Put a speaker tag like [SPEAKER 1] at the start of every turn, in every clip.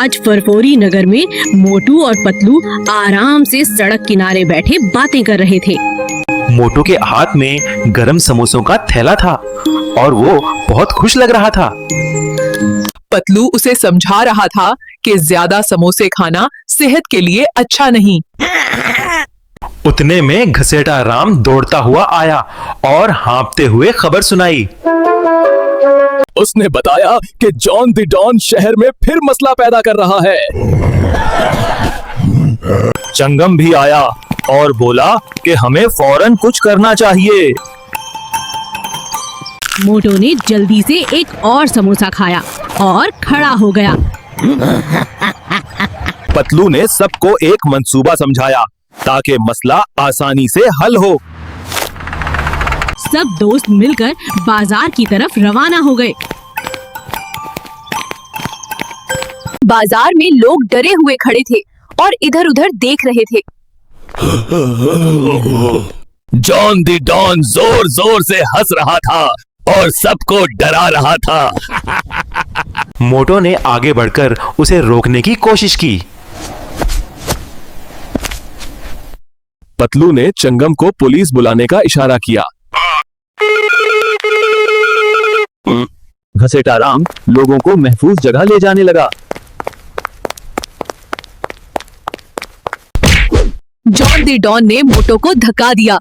[SPEAKER 1] आज फरफोरी नगर में मोटू और पतलू आराम से सड़क किनारे बैठे बातें कर रहे थे।
[SPEAKER 2] मोटू के हाथ में गरम समोसों का थैला था और वो बहुत खुश लग रहा था।
[SPEAKER 3] पतलू उसे समझा रहा था कि ज्यादा समोसे खाना सेहत के लिए अच्छा नहीं।
[SPEAKER 2] उतने में घसेटा राम दौड़ता हुआ आया और हाँफते हुए खबर सुनाई।
[SPEAKER 4] उसने बताया कि जॉन द डॉन शहर में फिर मसला पैदा कर रहा है।
[SPEAKER 2] चंगम भी आया और बोला कि हमें फौरन कुछ करना चाहिए।
[SPEAKER 1] मोटू ने जल्दी से एक और समोसा खाया और खड़ा हो गया।
[SPEAKER 4] पतलू ने सबको एक मंसूबा समझाया ताकि मसला आसानी से हल हो।
[SPEAKER 1] सब दोस्त मिलकर बाजार की तरफ रवाना हो गए।
[SPEAKER 5] बाजार में लोग डरे हुए खड़े थे और इधर-उधर देख रहे थे।
[SPEAKER 4] जॉन द डॉन जोर जोर से हंस रहा था और सबको डरा रहा था।
[SPEAKER 2] मोटू ने आगे बढ़कर उसे रोकने की कोशिश की।
[SPEAKER 4] पतलू ने चंगम को पुलिस बुलाने का इशारा किया। घसेटा राम लोगों को महफूज जगह ले जाने लगा।
[SPEAKER 5] जॉन द डॉन ने मोटू को धक्का दिया,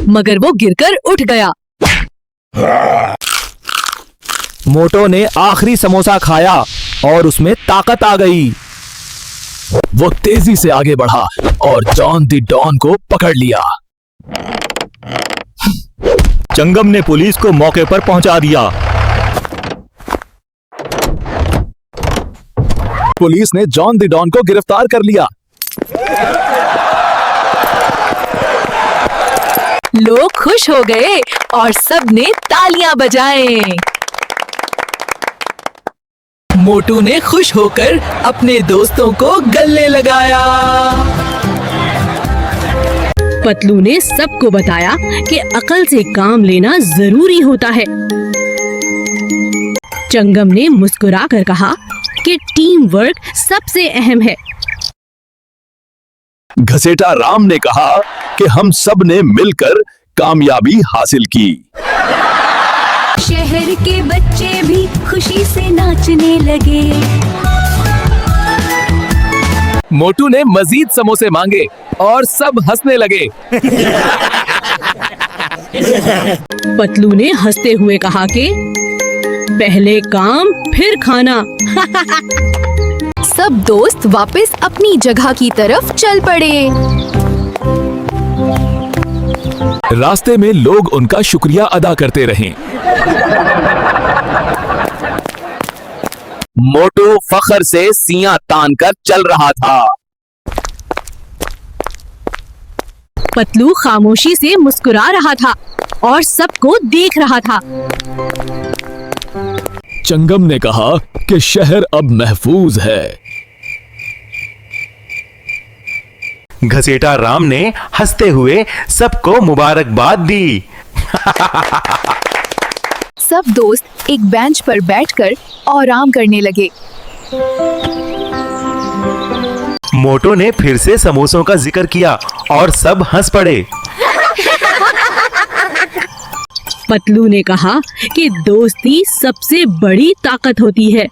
[SPEAKER 5] मगर वो गिरकर उठ गया।
[SPEAKER 4] मोटू ने आखिरी समोसा खाया और उसमें ताकत आ गई। वो तेजी से आगे बढ़ा और जॉन द डॉन को पकड़ लिया।
[SPEAKER 2] चंगम ने पुलिस को मौके पर पहुंचा दिया।
[SPEAKER 4] पुलिस ने जॉन द डॉन को गिरफ्तार कर लिया।
[SPEAKER 5] लोग खुश हो गए और सबने तालियां बजाएं।
[SPEAKER 3] मोटू ने खुश होकर अपने दोस्तों को गले लगाया।
[SPEAKER 1] पतलू ने सबको बताया कि अकल से काम लेना जरूरी होता है। चंगम ने मुस्कुराकर कहा कि टीम वर्क सबसे अहम है।
[SPEAKER 4] घसेटा राम ने कहा कि हम सब ने मिलकर कामयाबी हासिल की।
[SPEAKER 6] शहर के बच्चे भी खुशी से नाचने लगे।
[SPEAKER 4] मोटू ने मजीद समोसे मांगे और सब हंसने लगे।
[SPEAKER 1] पतलू ने हंसते हुए कहा कि पहले काम फिर खाना।
[SPEAKER 5] सब दोस्त वापस अपनी जगह की तरफ चल पड़े।
[SPEAKER 4] रास्ते में लोग उनका शुक्रिया अदा करते रहे। मोटू फख्र से सियां तान कर चल रहा था।
[SPEAKER 1] पतलू खामोशी से मुस्कुरा रहा था और सबको देख रहा था।
[SPEAKER 4] चंगम ने कहा कि शहर अब महफूज है।
[SPEAKER 2] घसेटा राम ने हंसते हुए सबको मुबारकबाद दी।
[SPEAKER 5] सब दोस्त एक बेंच पर बैठकर आराम करने लगे।
[SPEAKER 2] मोटू ने फिर से समोसों का जिक्र किया और सब हंस पड़े।
[SPEAKER 1] पतलू ने कहा कि दोस्ती सबसे बड़ी ताकत होती है।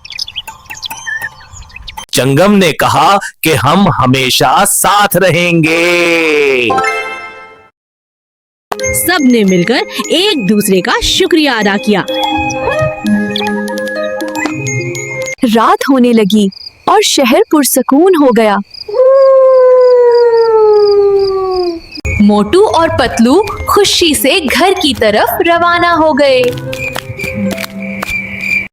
[SPEAKER 4] चंगम ने कहा कि हम हमेशा साथ रहेंगे।
[SPEAKER 1] सब ने मिलकर एक दूसरे का शुक्रिया अदा किया।
[SPEAKER 5] रात होने लगी और शहर पुरसकून हो गया। मोटू और पतलू खुशी से घर की तरफ रवाना हो गए।